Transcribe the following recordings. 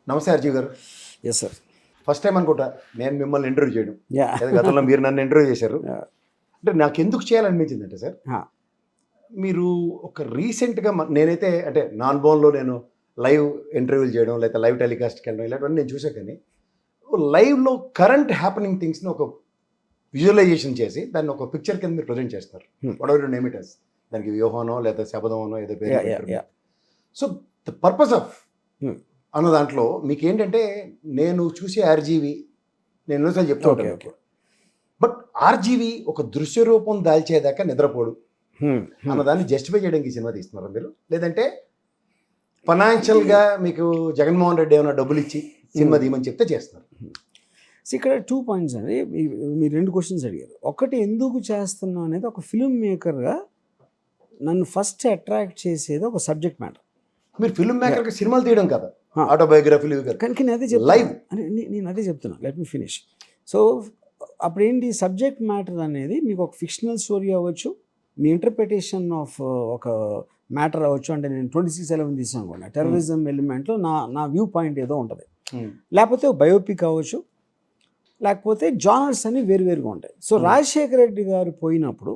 నమస్తే అర్జీవ్ గారు. Yes sir. First time అనుకుంటా నేను మిమ్మల్ని ఇంటర్వ్యూ చేయడం. యా. లేదా గతంలో మీరు నన్ను ఇంటర్వ్యూ చేశారు. Yeah. అంటే నాకు ఎందుకు చేయాలనిపించింది అంటే సార్, మీరు ఒక రీసెంట్గా నేనైతే అంటే నాన్ బోన్లో నేను లైవ్ ఇంటర్వ్యూలు చేయడం లేదా లైవ్ టెలికాస్ట్కి వెళ్ళడం ఇలాంటివన్నీ నేను చూసా. కానీ లైవ్లో కరెంట్ హ్యాపెనింగ్ థింగ్స్ని ఒక విజువలైజేషన్ చేసి దాన్ని ఒక పిక్చర్ కింద మీరు ప్రజెంట్ చేస్తారు. Whatever you name it as, దానికి వ్యూహనో లేదా శబదమనో ఏదో పేరు. సో ద పర్పస్ ఆఫ్ అన్న దాంట్లో మీకు ఏంటంటే, నేను చూసే ఆర్జీవి నేను ఎన్నోసార్లు చెప్తూ ఉంటాను. బట్ ఆర్జీవి ఒక దృశ్య రూపం దాల్చేదాకా నిద్రపోడు అన్నదాన్ని జస్టిఫై చేయడానికి ఈ సినిమా తీస్తున్నారు మీరు, లేదంటే ఫైనాన్షియల్గా మీకు జగన్మోహన్ రెడ్డి ఏమైనా డబ్బులు ఇచ్చి సినిమా తీయమని చెప్తే చేస్తున్నారు? ఇక్కడ 2 పాయింట్స్ అండి. మీరు 2 క్వశ్చన్స్ అడిగారు. ఒకటి, ఎందుకు చేస్తున్నా అనేది ఒక ఫిల్మ్ మేకర్గా నన్ను ఫస్ట్ అట్రాక్ట్ చేసేది ఒక సబ్జెక్ట్ మ్యాటర్. మీరు ఫిల్మ్ మేకర్గా సినిమాలు తీయడం కదా, ఆటోబయోగ్రఫీలు కానీ నేను అదే చెప్తున్నా. Let me finish. సో అప్పుడు ఏంటి, సబ్జెక్ట్ మ్యాటర్ అనేది మీకు ఒక ఫిక్షనల్ స్టోరీ అవ్వచ్చు, మీ ఇంటర్ప్రిటేషన్ ఆఫ్ ఒక మ్యాటర్ అవ్వచ్చు. అంటే నేను 26/11 తీసాను అనుకోండి, టెర్రరిజం ఎలిమెంట్లో నా వ్యూ పాయింట్ ఏదో ఉంటుంది. లేకపోతే బయోపిక్ అవ్వచ్చు, లేకపోతే జానర్స్ అన్ని వేరువేరుగా ఉంటాయి. సో రాజశేఖర రెడ్డి గారు పోయినప్పుడు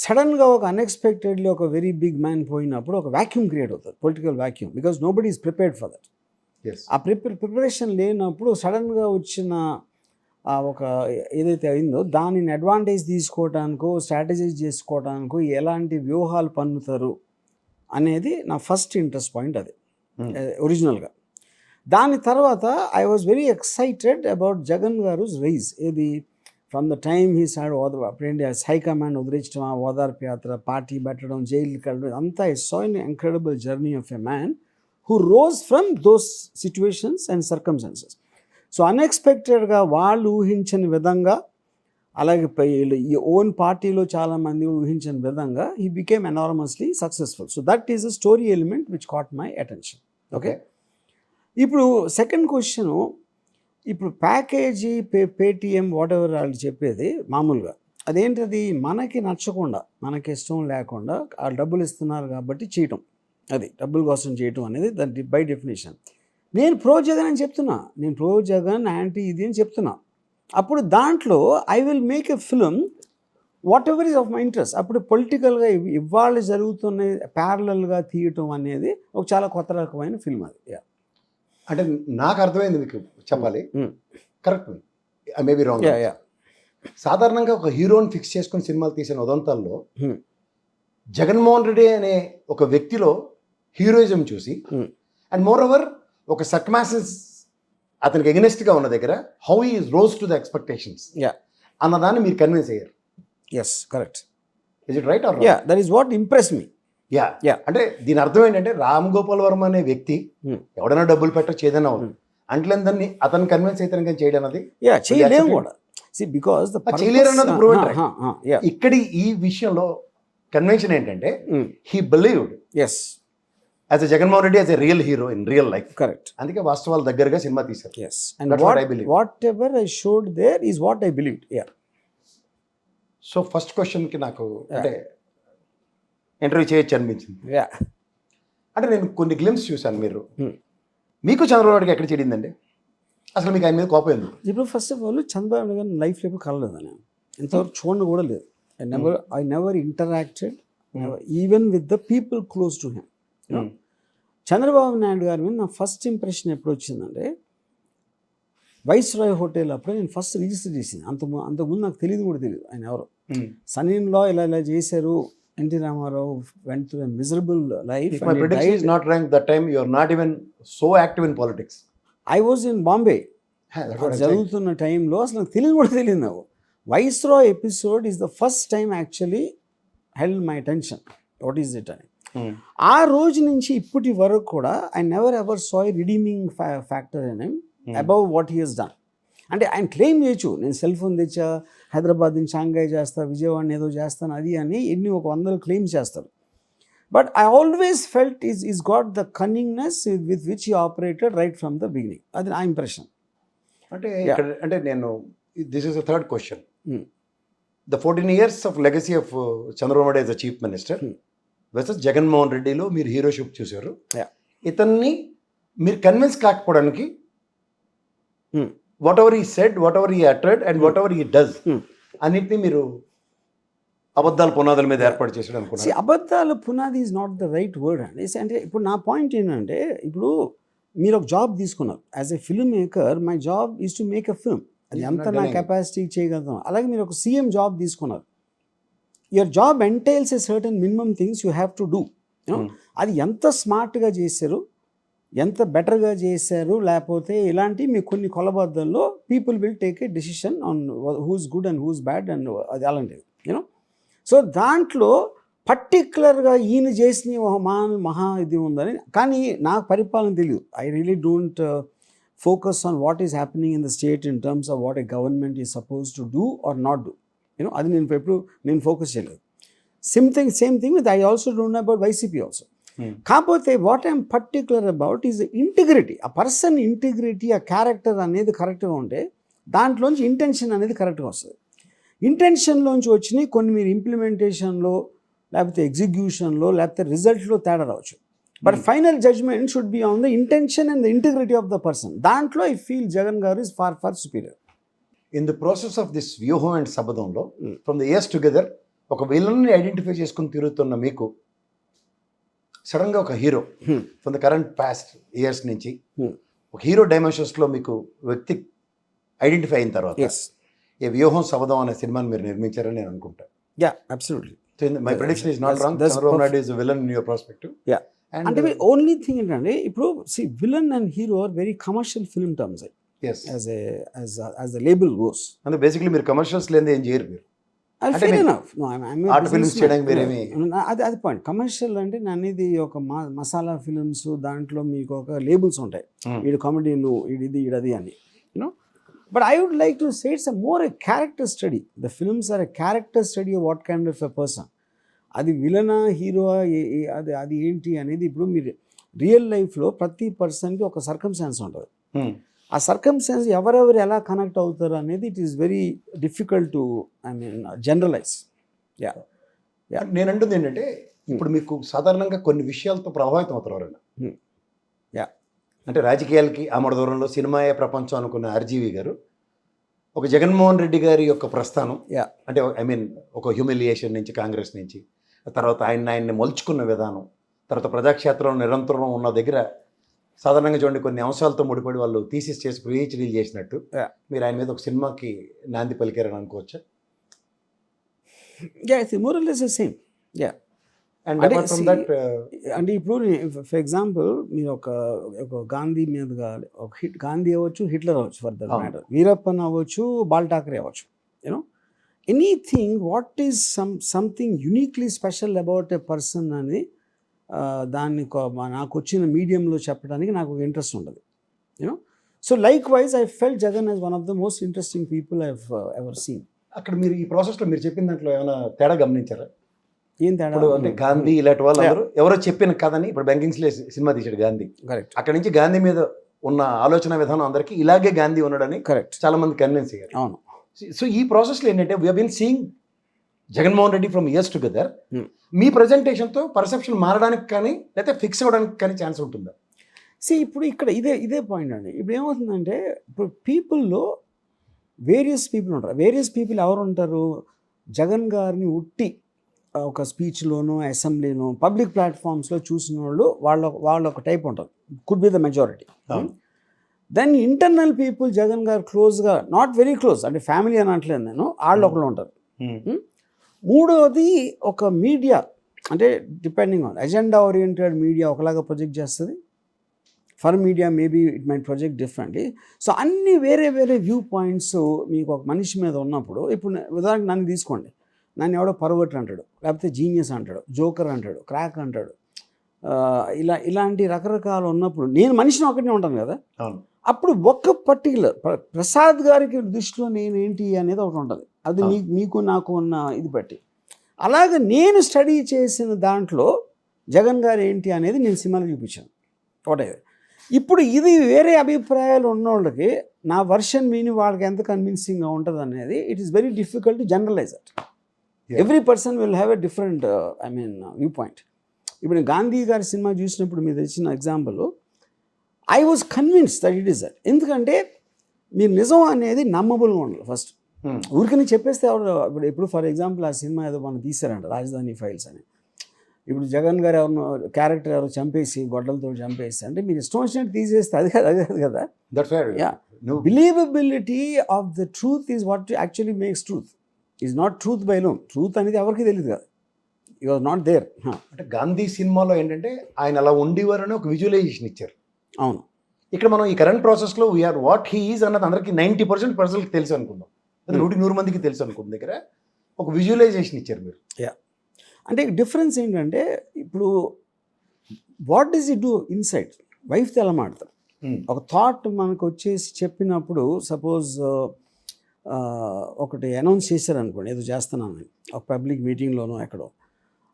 సడన్గా ఒక అన్ఎక్స్పెక్టెడ్లీ ఒక వెరీ బిగ్ మ్యాన్ పోయినప్పుడు ఒక వ్యాక్యూమ్ క్రియేట్ అవుతుంది, political vacuum, because nobody is prepared for that. ఆ ప్రిపరేషన్ లేనప్పుడు సడన్గా వచ్చిన ఒక ఏదైతే అయిందో దానిని అడ్వాంటేజ్ తీసుకోవడానికో స్ట్రాటజైజ్ చేసుకోవడానికో ఎలాంటి వ్యూహాలు పన్నుతారు అనేది నా ఫస్ట్ ఇంట్రెస్ట్ పాయింట్. అది ఒరిజినల్గా. దాని తర్వాత I was very excited about Jagan garu rise. ఏది from the time he start అప్పుడేంటి హైకమాండ్ వదిలించడం, ఓదార్పు యాత్ర, పార్టీ పెట్టడం, జైలుకి వెళ్ళడం, అంతా I saw an incredible journey of a man who rose from those situations and circumstances. So అన్ఎక్స్పెక్టెడ్గా వాళ్ళు ఊహించని విధంగా, అలాగే ఈ ఓన్ పార్టీలో చాలామంది ఊహించిన విధంగా he became enormously successful. So that is a story element which caught my attention. Okay, ఇప్పుడు సెకండ్ క్వశ్చను, ఇప్పుడు ప్యాకేజీ పేటిఎం వాట్ ఎవర్ వాళ్ళు చెప్పేది మామూలుగా అదేంటది, మనకి నచ్చకుండా మనకి ఇష్టం లేకుండా ఆ డబ్బులు ఇస్తున్నారు కాబట్టి చేయటం, అది డబ్బుల కోసం చేయటం అనేది దాని బై డెఫినేషన్. నేను ప్రో జగన్ అని చెప్తున్నా, నేను ప్రో జగన్ యాంటీ ఇది అని చెప్తున్నా. అప్పుడు దాంట్లో I will make a film what ever is of my interest. అప్పుడు పొలిటికల్గా ఇవాళ జరుగుతున్న ప్యారలల్గా తీయటం అనేది ఒక చాలా కొత్త రకమైన ఫిల్మ్ అది. అంటే నాకు అర్థమైంది, మీకు చెప్పాలి. Correct, I may be wrong. సాధారణంగా ఒక హీరోని ఫిక్స్ చేసుకుని సినిమాలు తీసిన ఉదంతాల్లో జగన్మోహన్ రెడ్డి అనే ఒక వ్యక్తిలో హీరోయిజం చూసి అండ్ మోర్ ఓవర్ ఒక సర్కమాస్టెన్స్ అతనికి ఎగనెస్ట్గా ఉన్న దగ్గర హౌ ఈ రోజ్ టు ద ఎక్స్పెక్టేషన్స్ అన్నదాన్ని మీరు కన్విన్స్ అయ్యారు. Yes, correct. Is it right or ya, that is what impress me. Ya, అంటే దీని అర్థం ఏంటంటే రామ్ గోపాల్ వర్మ అనే వ్యక్తి ఎవడైనా డబ్బులు పెట్టచ్చు, ఏదైనా అవుతుంది అంటే దాన్ని అతను కన్విన్స్ అయితే చేయడం అన్నది చేయలేము కూడా. బికాస్ చేయలేరు అన్నది ప్రూవెన్. ఇక్కడ ఈ విషయంలో కన్వెన్షన్ ఏంటంటే he believed yes as a Jaganmohan Reddy as a real hero in real life. Correct. అందుకే వాస్తవాల దగ్గరగా సినిమా తీశారు. Yes, and whatever I showed there is what I believed. Ya. So first క్వశ్చన్కి నాకు అంటే ఇంటర్వ్యూ చేయొచ్చు అనిపించింది. అంటే నేను కొన్ని గ్లిమ్స్ చూశాను. మీకు చంద్రబాబు నాయుడుకి ఎక్కడ చెడిందండి అసలు? మీకు ఆయన మీద కోపం ఎందుకు? ఇప్పుడు first of all Chandrababu Naidu గారిని లైఫ్లో ఎప్పుడు కలలేదు, నేను ఎంతవరకు చూడడం కూడా లేదు. I never interacted even with the people close to him. Chandrababu Naidu గారి మీద నా ఫస్ట్ ఇంప్రెషన్ ఎప్పుడు వచ్చిందంటే వైస్రాయ్ హోటల్ అప్పుడే నేను ఫస్ట్ రిజిస్టర్ చేసింది. అంతకుముందు నాకు తెలియదు కూడా తెలియదు ఆయన ఎవరు. సనీన్లో ఇలా చేశారు. NT Rama Rao went through a miserable life. If my prediction is not wrong, that time you are not even so active in politics. I was in Bombay. జరుగుతున్న టైంలో అసలు నాకు తెలియదు కూడా తెలియదు నాకు. Viceroy episode is the first time actually held my attention. What is it అని. ఆ రోజు నుంచి ఇప్పటి వరకు కూడా I never ever saw redeeming factor in him above what he Hess done. అంటే ఆయన క్లెయిమ్ చేయొచ్చు, నేను సెల్ ఫోన్ తెచ్చా, హైదరాబాద్ నుంచి షాంఘై చేస్తా, విజయవాడని ఏదో చేస్తాను అది అని ఎన్ని 100 క్లెయిమ్స్ చేస్తారు. But I always felt is got the cunningness with which he operated right from the beginning. అది నా ఇంప్రెషన్. అంటే నేను this is the third question. The 14 years of legacy of Chandrababu Naidu as a chief minister, versus Jaganmohan రెడ్డిలో మీరు heroship చూశారు. Yeah. ఇతన్ని మీరు convince కాకపోవడానికి Hmm. Whatever he said, whatever he uttered and whatever he does అన్నిటినీ మీరు అబద్ధాల పునాదుల మీద ఏర్పాటు చేసాడు అనుకున్నారు. అబద్ధాల పునాది is not the right word అండి. అంటే ఇప్పుడు నా పాయింట్ ఏంటంటే, ఇప్పుడు మీరు ఒక జాబ్ తీసుకున్నారు. As a film maker my job is to make a film. అది ఎంత నా కెపాసిటీ చేయగలుగుతాం. అలాగే మీరు ఒక సీఎం జాబ్ తీసుకున్నారు. Your job entails a certain minimum things you have to do. అది ఎంత స్మార్ట్గా చేశారు, ఎంత బెటర్గా చేశారు, లేకపోతే ఇలాంటి మీ కొన్ని కొలబద్దల్లో people will take a decision on who's good and who's bad and అది అలాంటిది యూనో. సో దాంట్లో పర్టిక్యులర్గా ఈయన చేసిన మహా ఇది ఉందని, కానీ నాకు పరిపాలన తెలియదు. I really don't focus on what is happening in the state in terms of what a government is suppose to do or not do you know. అది నేను ఎప్పుడు ఫోకస్ చేయలేదు. Same thing with I also don't know about YCP also. కాకపోతే what I'm particular about is integrity. ఆ person integrity, ఆ character అనేది కరెక్ట్గా ఉంటే దాంట్లోంచి ఇంటెన్షన్ అనేది కరెక్ట్గా వస్తుంది. ఇంటెన్షన్లోంచి వచ్చినాయి కొన్ని మీరు ఇంప్లిమెంటేషన్లో, లేకపోతే ఎగ్జిక్యూషన్లో, లేకపోతే రిజల్ట్లో తేడా రావచ్చు. But final judgement should be on the intention and the integrity of the person. దాంట్లో I feel Jagan garu is far superior. In the process of this Vyooham and శబదంలో ఫ్రమ్ ద ఇయర్స్ టుగెదర్ ఒక విలన్ని ఐడెంటిఫై చేసుకుని తిరుగుతున్న మీకు సడన్గా ఒక hero from the current past years నుంచి ఒక హీరో డైమెన్షన్స్లో మీకు వ్యక్తి ఐడెంటిఫై అయిన తర్వాత ఈ వ్యూహం శబదం అనే సినిమాని మీరు నిర్మించారని నేను అనుకుంటాను. Yeah, absolutely. My prediction is not wrong. Chandrababu Naidu is villain in your perspective. Yeah, అంటే ఓన్లీ థింగ్ ఏంటంటే ఇప్పుడు villain and hero or very commercial film terms as the label goes. అంటే బేసిక్లీ మీరు కమర్షియల్స్ లేని ఏం చేయరు మీరు. అది పాయింట్. కమర్షియల్ అంటే అనేది ఒక మసాలా ఫిల్మ్స్, దాంట్లో మీకు ఒక లేబుల్స్ ఉంటాయి. ఈడు కామెడీను, ఈడిది ఈడది అని you know. But I would like to say it's a character study. The films are a character study of what kind of a person. అది విలనా హీరో అది ఏంటి అనేది ఇప్పుడు మీరు రియల్ లైఫ్లో ప్రతి పర్సన్కి ఒక సర్కమ్స్టాన్స్ ఉంటుంది. ఆ సర్కమ్స్టాన్స్ ఎవరెవరు ఎలా కనెక్ట్ అవుతారు అనేది it is very difficult to generalize. Ya, నేను అంటుంది ఏంటంటే ఇప్పుడు మీకు సాధారణంగా కొన్ని విషయాలతో ప్రభావితం అవుతారు. యా, అంటే రాజకీయాలకి ఆమడ దూరంలో సినిమాయే ప్రపంచం అనుకున్న ఆర్జీవి గారు ఒక జగన్మోహన్ రెడ్డి గారి యొక్క ప్రస్థానం, అంటే ఒక హ్యూమిలియేషన్ నుంచి కాంగ్రెస్ నుంచి తర్వాత ఆయన్ని మలుచుకున్న విధానం, తర్వాత ప్రజాక్షేత్రంలో నిరంతరం ఉన్న దగ్గర సాధారణంగా చూడండి కొన్ని అంశాలతో ముడిపడి వాళ్ళు థీసిస్ చేసి పిహెచ్డీలు చేసినట్టు మీరు ఆయన మీద ఒక సినిమాకి నాంది పలికారని అనుకోవచ్చా? సేమ్. అంటే ఇప్పుడు ఫర్ ఎగ్జాంపుల్ మీరు ఒక గాంధీ మీదుగా ఒక గాంధీ అవ్వచ్చు, హిట్లర్ అవ్వచ్చు, ఫర్ దట్ మ్యాటర్ వీరప్పన్ అవ్వచ్చు, బాల్ ఠాకరే అవ్వచ్చు, you know anything what is something uniquely special about a person అని దాన్ని నాకు వచ్చిన మీడియంలో చెప్పడానికి నాకు ఒక ఇంట్రెస్ట్ ఉండదు you know. So like wise I felt Jagan as one of the most interesting people I have ever seen. అక్కడ మీరు ఈ ప్రాసెస్లో మీరు చెప్పిన దాంట్లో ఏమైనా తేడా గమనించారా? ఏం తేడా అంటే గాంధీ ఇలాంటి వాళ్ళు ఎవరో చెప్పిన కథని ఇప్పుడు బెంకింగ్స్లే సినిమా తీసాడు గాంధీ. కరెక్ట్. అక్కడ నుంచి గాంధీ మీద ఉన్న ఆలోచన విధానం అందరికీ ఇలాగే గాంధీ ఉన్నాడని కరెక్ట్ చాలా మంది కన్విన్స్ అయ్యారు. అవును. సో ఈ ప్రాసెస్లో ఏంటంటే we been seeing Jaganmohan Reddy from years together. మీ ప్రజెంటేషన్తో పర్సెప్షన్ మారడానికి కానీ లేకపోతే ఫిక్స్ అవ్వడానికి కానీ ఛాన్స్ ఉంటుందా? ఇప్పుడు ఇక్కడ ఇదే పాయింట్ అండి. ఇప్పుడు ఏమవుతుందంటే ఇప్పుడు పీపుల్లో వేరియస్ పీపుల్ ఉంటారు. వేరియస్ పీపుల్ ఎవరు ఉంటారు? జగన్ గారిని ఉట్టి ఒక స్పీచ్లోనో అసెంబ్లీనో పబ్లిక్ ప్లాట్ఫామ్స్లో చూసిన వాళ్ళు ఒక టైప్ ఉంటారు, could be the majority. Then internal people Jagan garu క్లోజ్గా, నాట్ వెరీ క్లోజ్ అంటే ఫ్యామిలీ అని అనట్లేదు నేను, వాళ్ళు ఒకళ్ళు ఉంటారు. మూడవది ఒక మీడియా, అంటే depending on agenda oriented media ఒకలాగా ప్రొజెక్ట్ చేస్తుంది. For media maybe it might project differently. So అన్ని వేరే వ్యూ పాయింట్స్ మీకు ఒక మనిషి మీద ఉన్నప్పుడు, ఇప్పుడు ఉదాహరణకు నన్ను తీసుకోండి, నన్ను ఎవడో పర్వర్టర్ అంటాడు, లేకపోతే జీనియస్ అంటాడు, జోకర్ అంటాడు, క్రాక్ అంటాడు, ఇలాంటి రకరకాలు ఉన్నప్పుడు నేను మనిషిని ఒకటినే ఉంటాను కదా. అప్పుడు ఒక్క పర్టికులర్ ప్రసాద్ గారికి దృష్టిలో నేను ఏంటి అనేది ఒకటి ఉంటుంది. అది మీకు నాకు ఉన్న ఇది బట్టి అలాగే నేను స్టడీ చేసిన దాంట్లో జగన్ గారు ఏంటి అనేది నేను సినిమాలో చూపించాను. ఒకటే ఇప్పుడు ఇది వేరే అభిప్రాయాలు ఉన్నోళ్ళకి నా వర్షన్ విని వాళ్ళకి ఎంత కన్విన్సింగ్గా ఉంటుంది అనేది it is very difficult to generalize it. Every person will have a different view point. ఇప్పుడు నేను గాంధీ గారి సినిమా చూసినప్పుడు మీరు ఇచ్చిన example, I was convince that it is that. ఎందుకంటే మీరు నిజం అనేది నమ్మబుల్గా ఉండాలి ఫస్ట్. ఊరికని చెప్పేస్తే ఇప్పుడు ఎప్పుడు ఫర్ ఎగ్జాంపుల్ ఆ సినిమా ఏదో మనం తీసారంట రాజధాని ఫైల్స్ అని. ఇప్పుడు జగన్ గారు ఎవరినో క్యారెక్టర్ ఎవరు చంపేసి గొడ్డలతో చంపేసి అంటే మీరు ఇష్టం వచ్చినట్టు తీసేస్తే అది కాదు కదా. Believability of the truth is what actually makes truth. Is not truth by lone. Truth అనేది ఎవరికి తెలియదు కదా. It was not there. అంటే గాంధీ సినిమాలో ఏంటంటే ఆయన అలా ఉండేవారని ఒక విజువలైజేషన్ ఇచ్చారు. అవును. ఇక్కడ మనం ఈ కరెంట్ ప్రాసెస్లో వీఆర్ వాట్ హీ ఈజ్ అన్నది అందరికి 90% ప్రజలకు తెలుసు అనుకుందాం. 100 మందికి తెలుసు అనుకుందాం. దగ్గర ఒక విజువలైజేషన్ ఇచ్చారు మీరు. అంటే డిఫరెన్స్ ఏంటంటే ఇప్పుడు what does it do inside వైఫ్తో ఎలా మాడతారు. ఒక థాట్ మనకు వచ్చేసి చెప్పినప్పుడు సపోజ్ ఒకటి అనౌన్స్ చేశారనుకోండి ఏదో చేస్తున్నాను ఒక పబ్లిక్ మీటింగ్లోనో ఎక్కడో,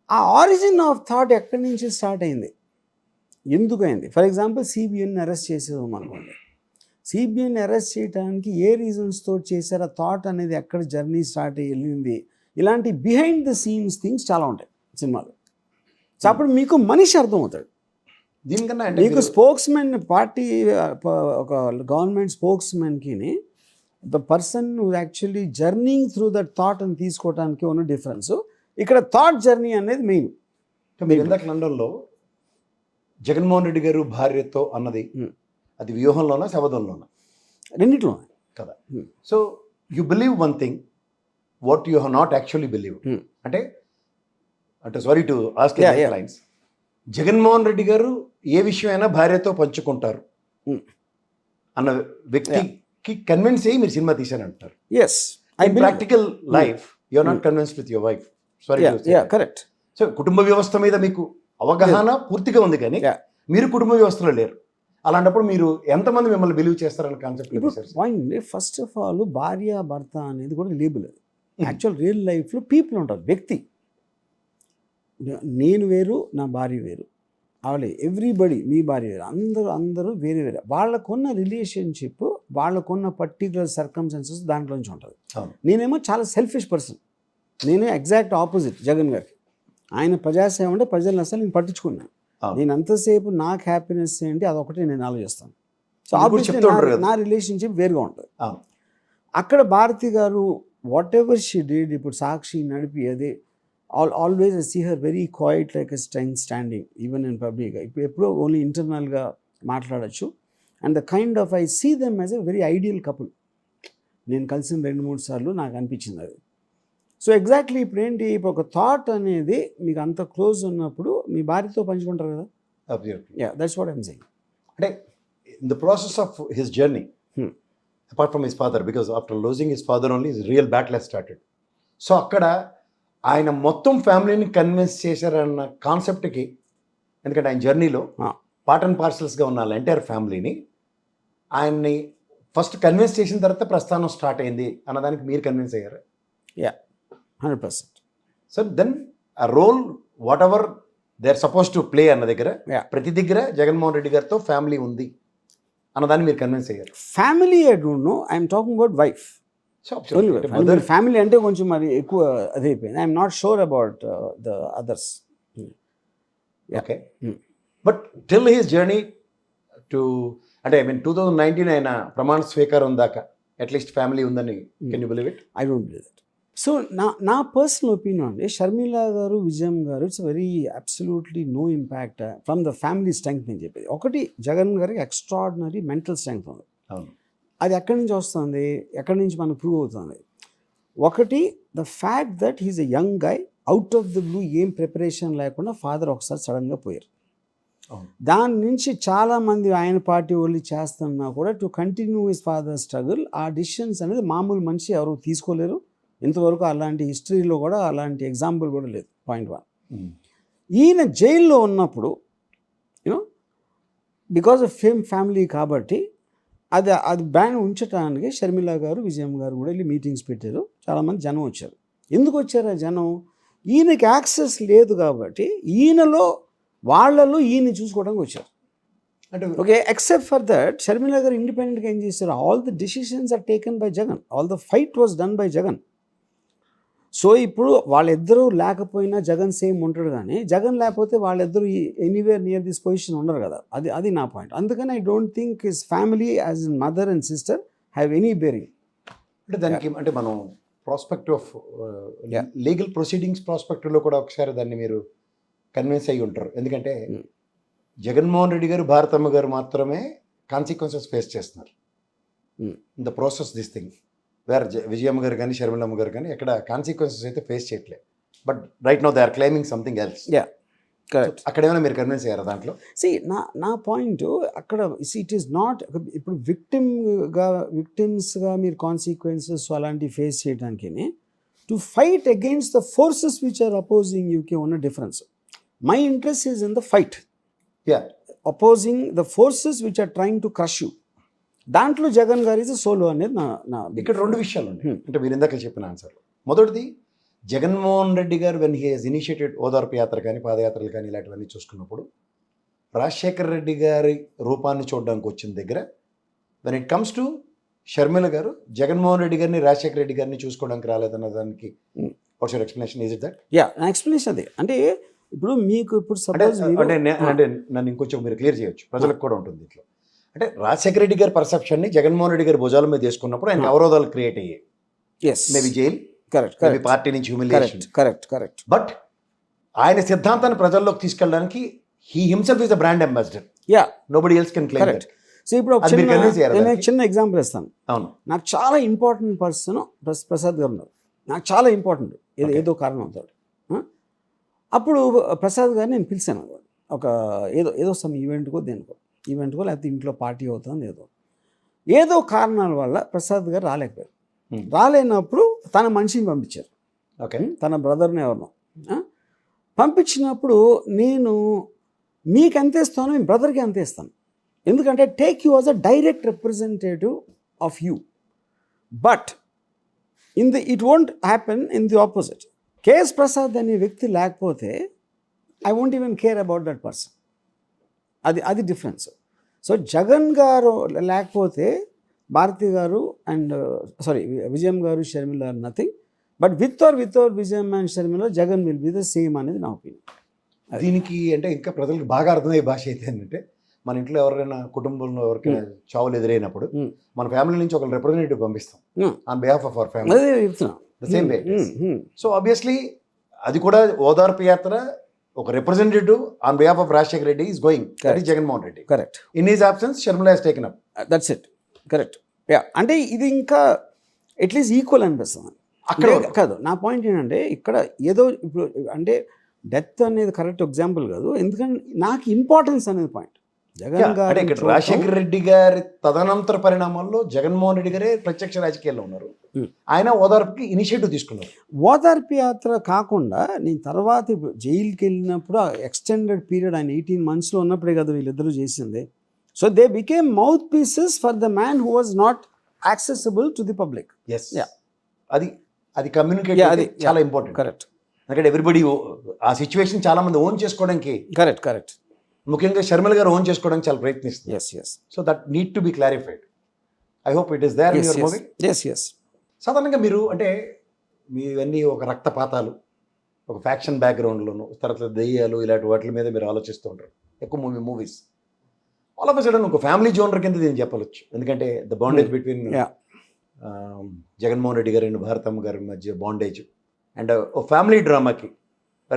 ఆ ఆరిజిన్ ఆఫ్ థాట్ ఎక్కడి నుంచి స్టార్ట్ అయింది, ఎందుకు అయింది. ఫర్ ఎగ్జాంపుల్ సిబిఐని అరెస్ట్ చేసేదాం అనుకోండి. సిబిఐని అరెస్ట్ చేయడానికి ఏ రీజన్స్ తోటి చేశారు, ఆ థాట్ అనేది ఎక్కడ జర్నీ స్టార్ట్ అయ్యి వెళ్ళింది, ఇలాంటి బిహైండ్ ద సీన్స్ థింగ్స్ చాలా ఉంటాయి సినిమాలో. సో అప్పుడు మీకు మనిషి అర్థమవుతాడు. దీనికన్నా మీకు స్పోక్స్మెన్ పార్టీ ఒక గవర్నమెంట్ స్పోక్స్మెన్కి the person actually churning through that thought అని తీసుకోవడానికి ఉన్న డిఫరెన్స్. ఇక్కడ థాట్ జర్నీ అనేది మెయిన్. మీరు ఇందాక లండన్లో జగన్మోహన్ రెడ్డి గారు భార్యతో అన్నది అది వ్యూహంలోనా శబదంలోనా? రెండిట్లోనే కదా. So you believe one thing what you have not actually believe. అంటే sorry to ask lines, Jaganmohan Reddy garu ఏ విషయమైనా భార్యతో పంచుకుంటారు అన్న వ్యక్తికి కన్విన్స్ అయ్యి మీరు సినిమా తీశారంటారు. Yes, practical life you are not convinced with your wife. Sorry, correct. So కుటుంబ వ్యవస్థ మీద మీకు అవగాహన పూర్తిగా ఉంది కానీ మీరు కుటుంబ వ్యవస్థలో లేరు. అలాంటప్పుడు మీరు ఎంతమంది మిమ్మల్ని బిలీవ్ చేస్తారన్న concept point. First of all భార్య భర్త అనేది కూడా లేబుల్. యాక్చువల్ రియల్ లైఫ్లో పీపుల్ ఉంటారు, వ్యక్తి. నేను వేరు, నా భార్య వేరు, అవలే ఎవ్రీబడి, మీ భార్య వేరు, అందరూ వేరే వేరే. వాళ్ళకున్న రిలేషన్షిప్, వాళ్ళకున్న పర్టికులర్ సర్కమ్స్టాన్సెస్ దాంట్లోంచి ఉంటుంది. నేనేమో చాలా సెల్ఫిష్ పర్సన్. నేనే ఎగ్జాక్ట్ ఆపోజిట్ జగన్ గారికి. ఆయన ప్రజాసేవ అంటే ప్రజలను అసలు నేను పట్టించుకున్నాను. నేను అంతసేపు నాకు హ్యాపీనెస్ ఏంటి అదొకటి నేను ఆలోచిస్తాను. సో నా రిలేషన్షిప్ వేరుగా ఉంటుంది. అక్కడ భారతి గారు వాట్ ఎవర్ షీ డిడ్, ఇప్పుడు సాక్షి నడిపి అదే always I see her very quiet like a standing even in public. ఇప్పుడు ఎప్పుడో ఓన్లీ ఇంటర్నల్గా మాట్లాడచ్చు. And the kind of I see them as a very ideal couple. నేను కలిసిన 2-3 సార్లు నాకు అనిపించింది అది. సో ఎగ్జాక్ట్లీ ఇప్పుడు ఏంటి, ఇప్పుడు ఒక థాట్ అనేది మీకు అంత క్లోజ్ ఉన్నప్పుడు మీ భార్యతో పంచుకుంటారు కదా. That's what I'm saying. అంటే in the process of his journey apart from his father, because after losing his father only his real battle has started. So అక్కడ ఆయన మొత్తం ఫ్యామిలీని కన్విన్స్ చేశారన్న కాన్సెప్ట్కి, ఎందుకంటే ఆయన జర్నీలో పార్ట్ అండ్ పార్సల్స్గా ఉన్న ఎంటైర్ ఫ్యామిలీని ఆయన్ని ఫస్ట్ కన్విన్స్ చేసిన తర్వాత ప్రస్థానం స్టార్ట్ అయింది అన్నదానికి మీరు కన్విన్స్ అయ్యారు. 100%. సో దెన్ ఆ role whatever they are suppose to play అన్న దగ్గర ప్రతి దగ్గర జగన్మోహన్ రెడ్డి గారితో ఫ్యామిలీ ఉంది అన్నదాన్ని మీరు కన్విన్స్ అయ్యారు. Family I don't know, I'm talking about wife. Family అంటే కొంచెం మరి ఎక్కువ అదైపోయింది. I'm not sure about the others. Okay, but till his journey to, అంటే ఐ మీన్ 2019 ఆయన ప్రమాణ స్వీకారం దాకా అట్లీస్ట్ ఫ్యామిలీ ఉందని can you believe it? I don't believe it. So నా పర్సనల్ ఒపీనియన్ అండి, షర్మిల గారు, విజయం గారు, it's very absolutely no impact from the family strength అని చెప్పేది. ఒకటి, జగన్ గారికి ఎక్స్ట్రాడినరీ మెంటల్ స్ట్రెంగ్త్ ఉంది. అది ఎక్కడి నుంచి వస్తుంది, ఎక్కడి నుంచి మనకు ప్రూవ్ అవుతుంది. ఒకటి, the fact that he's a young guy, out of the blue ఏం ప్రిపరేషన్ లేకుండా ఫాదర్ ఒకసారి సడన్గా పోయారు. దాని నుంచి చాలామంది ఆయన పార్టీ వాళ్ళు చేస్తున్నా కూడా to continue his father struggle, ఆ డిసిషన్స్ అనేది మామూలు మనిషి ఎవరు తీసుకోలేరు. ఇంతవరకు అలాంటి హిస్టరీలో కూడా అలాంటి ఎగ్జాంపుల్ కూడా లేదు. పాయింట్ 1. ఈయన జైల్లో ఉన్నప్పుడు యూనో బికాజ్ ఆఫ్ ఫ్యామిలీ కాబట్టి అది బ్యాన్ ఉంచడానికి షర్మిల గారు, విజయం గారు కూడా వెళ్ళి మీటింగ్స్ పెట్టారు. చాలామంది జనం వచ్చారు. ఎందుకు వచ్చారు ఆ జనం? ఈయనకి యాక్సెస్ లేదు కాబట్టి వాళ్ళలో ఈయన చూసుకోవడానికి వచ్చారు. అంటే okay, except for that Sharmila garu ఇండిపెండెంట్గా ఏం చేశారు, all the decisions are taken by Jagan, all the fight was done by Jagan. So ఇప్పుడు వాళ్ళిద్దరూ లేకపోయినా జగన్ సేమ్ ఉంటాడు, కానీ జగన్ లేకపోతే వాళ్ళిద్దరూ ఎనీవేర్ నియర్ దిస్ పొజిషన్ ఉండరు కదా. అది నా పాయింట్. అందుకని I don't think his family as in mother and sister have any bearing. అంటే దానికి అంటే మనం ప్రాస్పెక్ట్ ఆఫ్ లీగల్ ప్రొసీడింగ్స్ ప్రాస్పెక్టివ్లో కూడా ఒకసారి దాన్ని మీరు కన్విన్స్ అయ్యి ఉంటారు. ఎందుకంటే జగన్మోహన్ రెడ్డి గారు, భారతమ్మ గారు మాత్రమే కాన్సిక్వెన్సెస్ ఫేస్ చేస్తున్నారు in the process this thing. Where Vijayamma garu కానీ షర్మిలమ్మ గారు కానీ ఎక్కడ కాన్సిక్వెన్సెస్ అయితే ఫేస్ చేయట్లేదు. But right now they are claiming something else. Correct. అక్కడ ఏమైనా మీరు కన్విన్స్ అయ్యారా దాంట్లో? నా పాయింట్ అక్కడ ఇట్ ఈస్ నాట్ ఇప్పుడు విక్టిమ్స్గా మీరు కాన్సిక్వెన్సెస్ అలాంటివి ఫేస్ చేయడానికి to fight against the forces which are opposing యూకే ఉన్న difference. My interest is in the fight opposing the forces which are trying to crush you. దాంట్లో జగన్ గారి సోలో అనేది నా ఇక్కడ రెండు విషయాలు ఉన్నాయి. అంటే మీరు ఇందాక చెప్పిన ఆన్సర్, మొదటిది జగన్మోహన్ రెడ్డి గారు వెన్ హీ హెస్ ఇనిషియేటెడ్ ఓదార్పు యాత్ర కానీ పాదయాత్రలు కానీ ఇలాంటివన్నీ చూసుకున్నప్పుడు రాజశేఖర రెడ్డి గారి రూపాన్ని చూడడానికి వచ్చిన దగ్గర when it comes to Sharmila గారు జగన్మోహన్ రెడ్డి గారిని రాజశేఖర రెడ్డి గారిని చూసుకోవడానికి రాలేదన్న దానికి what's your explanation? Is it that? నా ఎక్స్ప్లెనేషన్ అదే. అంటే ఇప్పుడు మీకు ఇప్పుడు సపోజ్ అంటే నన్ను ఇంకొంచెం మీరు క్లియర్ చేయొచ్చు, ప్రజలకు కూడా ఉంటుంది ఇట్లా. అంటే రాజశేఖర రెడ్డి గారి పర్సెప్షన్ని జగన్మోహన్ రెడ్డి గారి భుజాల మీద తీసుకున్నప్పుడు ఆయన అవరోధాలు క్రియేట్ అయ్యాయి. మేబీ జైల్, మేబీ పార్టీ నుంచి హ్యూమిలియేషన్. కరెక్ట్. బట్ ఆయన సిద్ధాంతాన్ని ప్రజల్లోకి తీసుకెళ్ళడానికి he himself is the brand ambassador. Nobody else can claim that. So ఇప్పుడు నేను చిన్న ఎగ్జాంపుల్ ఇస్తాను. అవును, నాకు చాలా ఇంపార్టెంట్ పర్సన్ ప్రసాద్ గారు ఉన్నారు. నాకు చాలా ఇంపార్టెంట్, ఏదో కారణం అవుతాడు. అప్పుడు ప్రసాద్ గారిని నేను పిలిచాను ఒక ఏదో సమ్ ఈవెంట్కో లేకపోతే ఇంట్లో పార్టీ అవుతుంది, ఏదో కారణాల వల్ల ప్రసాద్ గారు రాలేకపోయారు. రాలేనప్పుడు తన మనిషిని పంపించారు. ఓకే, తన బ్రదర్ని ఎవరినో పంపించినప్పుడు నేను మీకు ఎంత ఇస్తానో మీ బ్రదర్కి అంతే ఇస్తాను. ఎందుకంటే take you was a direct representative of you. But it won't happen in the opposite. KS Prasad అనే వ్యక్తి లేకపోతే I won't even care about that person. అది డిఫరెన్స్. సో జగన్ గారు లేకపోతే భారతి గారు అండ్ విజయం గారు, Sharmila are nothing. But with or Vijayam and Sharmila Jagan will be the same అనేది నా ఒపీనియన్. దీనికి అంటే ఇంకా ప్రజలకు బాగా అర్థమయ్యే భాష అయితే ఏంటంటే, మన ఇంట్లో ఎవరైనా కుటుంబంలో ఎవరికైనా చావులు ఎదురైనప్పుడు మన ఫ్యామిలీ నుంచి ఒక రిప్రజెంటేటివ్ పంపిస్తాం on behalf of our family. The same way. So obviously అది కూడా ఓదార్పు యాత్ర ఒక representative on behalf of Rajasekhara Reddy is going. That is Jaganmohan Reddy. Correct. In his absence Sharmila has taken up. That's it. Correct. అంటే ఇది ఇంకా అట్లీస్ట్ ఈక్వల్ అనిపిస్తుంది అక్కడ కాదు. నా పాయింట్ ఏంటంటే ఇక్కడ ఏదో ఇప్పుడు అంటే డెత్ అనేది కరెక్ట్ ఎగ్జాంపుల్ కాదు, ఎందుకంటే నాకు ఇంపార్టెన్స్ అనేది పాయింట్. జగన్ గారు ఇక్కడ రాజశేఖర రెడ్డి గారి తదనంతర పరిణామాల్లో జగన్మోహన్ రెడ్డి గారే ప్రత్యక్ష రాజకీయాల్లో ఉన్నారు. ఆయన ఓదార్పుకి ఇనిషియేటివ్ తీసుకున్నారు. ఓదార్పు యాత్ర కాకుండా నేను తర్వాత ఇప్పుడు జైలుకి వెళ్ళినప్పుడు ఎక్స్టెండెడ్ పీరియడ్ ఆయన 18 months ఉన్నప్పుడే కదా వీళ్ళిద్దరూ చేసింది. So they became mouth pieces for the man who was not accessible to the public. అది కమ్యూనికేట్ చాలా ఇంపార్టెంట్. కరెక్ట్. ఎందుకంటే ఎవ్రీబడి ఆ సిచ్యువేషన్ చాలా మంది ఓన్ చేసుకోవడానికి, కరెక్ట్ ముఖ్యంగా షర్మిల గారు ఓన్ చేసుకోవడానికి చాలా ప్రయత్నిస్తుంది. So that need to be clarified. I hope it is there in your movie. సాధారణంగా మీరు అంటే మీవన్నీ ఒక రక్తపాతాలు, ఒక ఫ్యాక్షన్ బ్యాక్గ్రౌండ్లోను, తర్వాత దెయ్యాలు ఇలాంటి వాటి మీద మీరు ఆలోచిస్తూ ఉంటారు ఎక్కువ movies. All of a sudden ఒక ఫ్యామిలీ జోనర్ కింద దీన్ని చెప్పవచ్చు. ఎందుకంటే the bondage between Jaganmohan Reddy గారు అండ్ భారతమ్మ గారి మధ్య బాండేజ్ అండ్ ఓ ఫ్యామిలీ డ్రామాకి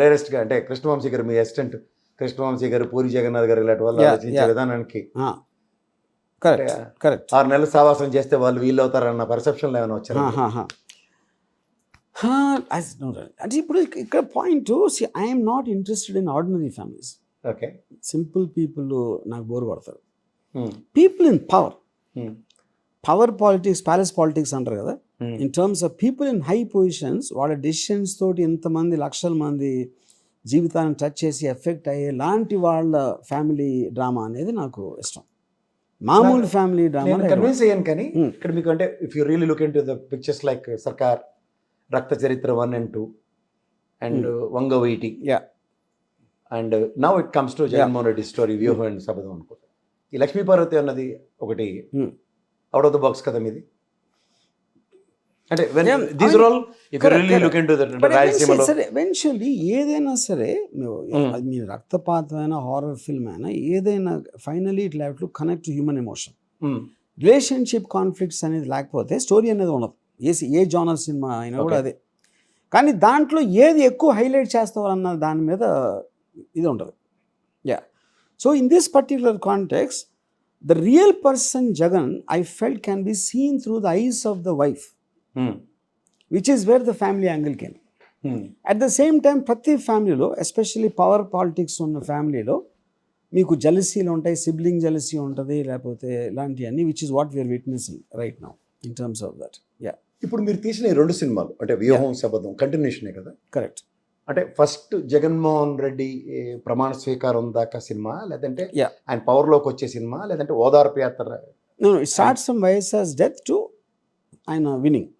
రేరెస్ట్గా అంటే కృష్ణవంశీ గారు, మీ అసిస్టెంట్ కృష్ణవంశీ గారు, పూరి జగన్నాథ్ గారు ఇలాంటి వాళ్ళు ఆలోచించే విధానానికి 6 నెలలు సావాసం చేస్తే వాళ్ళు వీళ్ళు అవుతారన్న పర్సెప్షన్లో ఏమైనా వచ్చారు? అంటే ఇప్పుడు ఇక్కడ point, I'm not interested in ordinary families. Okay, simple people నాకు బోర్ కొడతారు. People in power politics, palace politics అంటారు కదా. In terms of people in high positions, వాళ్ళ డెసిషన్స్ తోటి ఎంతమంది లక్షల మంది జీవితాన్ని టచ్ చేసి ఎఫెక్ట్ అయ్యే లాంటి వాళ్ళ ఫ్యామిలీ డ్రామా అనేది నాకు ఇష్టం. మామూలు ఫ్యామిలీ డ్రామా కన్విన్స్ అయ్యాను. కానీ ఇక్కడ మీకు అంటే if you really look into the pictures like సర్కార్, రక్త చరిత్ర 1 and 2 and Vangaveeti, and now it comes to Jaganmohan Reddy story వ్యూహం అండ్ శబదం అనుకుంటా. ఈ లక్ష్మీ పార్వతి అన్నది ఒకటి అవుట్ ఆఫ్ ద బాక్స్ కదా మీది. అంటే these are all if you really look into that రాయలసీమలో సరే ఎవెన్చువల్లీ ఏదైనా సరే అది మీ రక్తపాతమైన హారర్ ఫిల్మ్ అయినా ఏదైనా finally it have to connect to human emotion. Relationship conflicts అనేది లేకపోతే స్టోరీ అనేది ఉండదు. ఏ జానర్ సినిమా అయినా కూడా అదే. కానీ దాంట్లో ఏది ఎక్కువ హైలైట్ చేస్తారన్న దాని మీద ఇది ఉంటుంది. So in this particular context the real person Jagan I felt can be seen through the eyes of the wife, which is where the family angle can. At the same time ప్రతి ఫ్యామిలీలో especially power politics ఉన్న ఫ్యామిలీలో మీకు జెలసీలు ఉంటాయి, sibling jealousy ఉంటుంది, లేకపోతే ఇలాంటివన్నీ which is what we are witnessing right now in terms of that. ఇప్పుడు మీరు తీసిన ఈ 2 సినిమాలు అంటే వ్యూహం శబదం కంటిన్యూషనే కదా? కరెక్ట్. అంటే ఫస్ట్ జగన్మోహన్ రెడ్డి ప్రమాణ స్వీకారం దాకా సినిమా, లేదంటే ఆయన పవర్లోకి వచ్చే సినిమా, లేదంటే ఓదార్పు యాత్ర? It starts from YSR's death to ఆయన winning.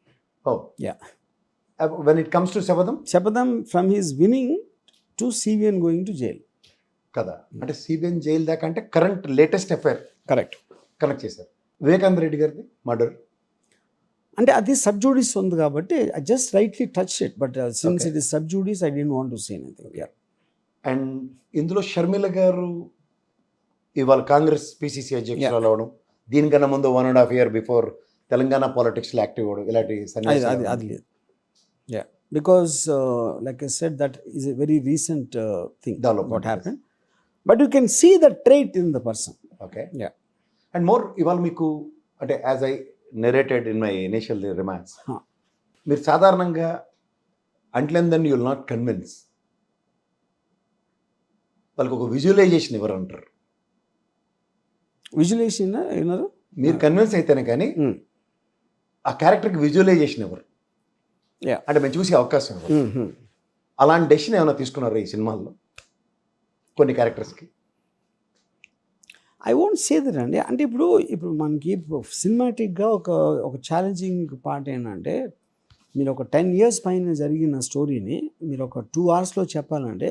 When it comes to శబదం from his winning to CBN going to jail కదా. అంటే సిబిఎన్ జైల్ దాకా అంటే current latest FIR correct connect చేశారు. వివేకానంద రెడ్డి గారిది మర్డర్ అంటే అది సబ్జూడిస్ ఉంది కాబట్టి I just rightly touch it, but since it is sub judice I don't want to say anything. And ఇందులో షర్మిల గారు ఇవాళ కాంగ్రెస్ పిసిసి అధ్యక్షురాలు అవడం, దీనికన్నా ముందు 1.5 year బిఫోర్ తెలంగాణ పాలిటిక్స్లో యాక్టివ్ అవ్వడం, ఇలాంటి అది లేదు. Because like I said that is a very recent thing what happen, but you can see the trait in the person. Okay. And more ఇవాళ మీకు అంటే as I narrated in my initial remarks, మీరు సాధారణంగా అంట్లెన్ then you will not convince, వాళ్ళకి ఒక visualisation ఇవ్వరు అంటారు. విజువలైజేషన్ ఏమన్నారు? మీరు కన్విన్స్ అయితేనే కానీ ఆ క్యారెక్టర్కి విజువలైజేషన్ ఇవ్వరు. అంటే మేము చూసే అవకాశం ఇవ్వరు. అలాంటి డెసిషన్ ఏమైనా తీసుకున్నారు ఈ సినిమాల్లో కొన్ని క్యారెక్టర్స్కి? ఐ వోంట్ సే దట్ అండి. అంటే ఇప్పుడు మనకి సినిమాటిక్గా ఒక ఛాలెంజింగ్ పార్ట్ ఏంటంటే, మీరు ఒక 10 years పైన జరిగిన స్టోరీని మీరు ఒక 2 hours చెప్పాలంటే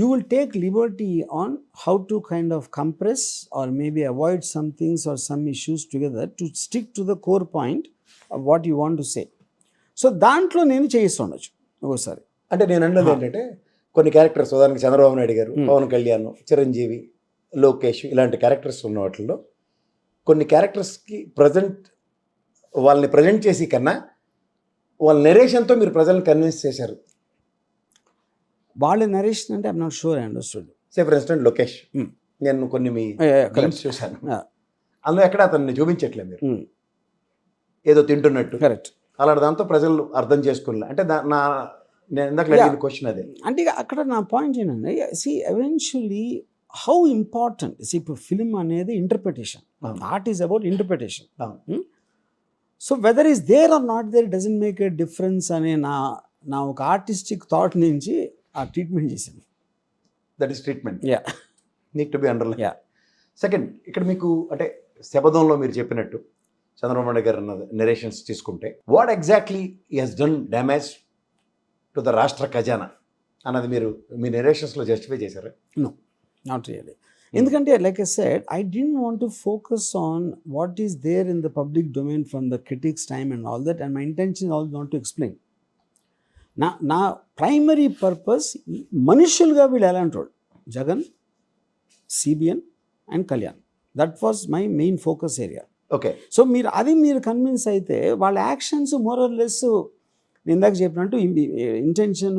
you will take liberty on how to kind of compress or maybe avoid some things or some issues together to stick to the core point of what you want to say. So దాంట్లో నేను చేయిస్తుండొచ్చు ఒక్కోసారి. అంటే నేను అన్నది ఏంటంటే, కొన్ని characters ఉదాహరణకి చంద్రబాబు నాయుడు గారు, పవన్ కళ్యాణ్, చిరంజీవి, లోకేష్ ఇలాంటి క్యారెక్టర్స్ ఉన్న వాటిల్లో కొన్ని క్యారెక్టర్స్కి వాళ్ళని ప్రజెంట్ చేసి కన్నా వాళ్ళ నెరేషన్తో మీరు ప్రజల్ని కన్విన్స్ చేశారు. వాళ్ళ నరేషన్ అంటే I'm not sure I understood. Say for instant Lokesh, నేను కొన్ని మీ ఫిల్మ్స్ చూశాను, అందులో ఎక్కడ అతన్ని చూపించట్లేదు మీరు ఏదో తింటున్నట్టు. కరెక్ట్. అలాంటి దాంతో ప్రజలు అర్థం చేసుకోలే. అంటే నేను ఇందాక క్వశ్చన్ అదే. అంటే అక్కడ నా పాయింట్ ఏంటంటే, సి ఎవెన్చువలీ హౌ ఇంపార్టెంట్ ఇప్పుడు ఫిల్మ్ అనేది interpretation. Art is about interpretation. So whether is there or not there doesn't make a difference అనే నా ఒక ఆర్టిస్టిక్ థాట్ నుంచి ఆ ట్రీట్మెంట్ చేశాను. That is treatment. Need to be underline. Second, ఇక్కడ మీకు అంటే శబదంలో మీరు చెప్పినట్టు చంద్రబాబు నాయుడు గారు అన్న నెరేషన్స్ తీసుకుంటే, what exactly he Hess done damage to the రాష్ట్ర ఖజానా అన్నది మీరు మీ నెరేషన్స్లో జస్టిఫై చేశారా? No, not really. ఎందుకంటే like I said, I didn't want to focus on what is there in the public domain from the critics time and all that, and my intention all not to explain. నా primary purpose మనుషులుగా వీళ్ళు ఎలాంటి వాడు, Jagan, CBN and Kalyan, that was my main focus area. Okay. So మీరు convince అయితే వాళ్ళ actions more or less నేను ఇందాక చెప్పినట్టు intention,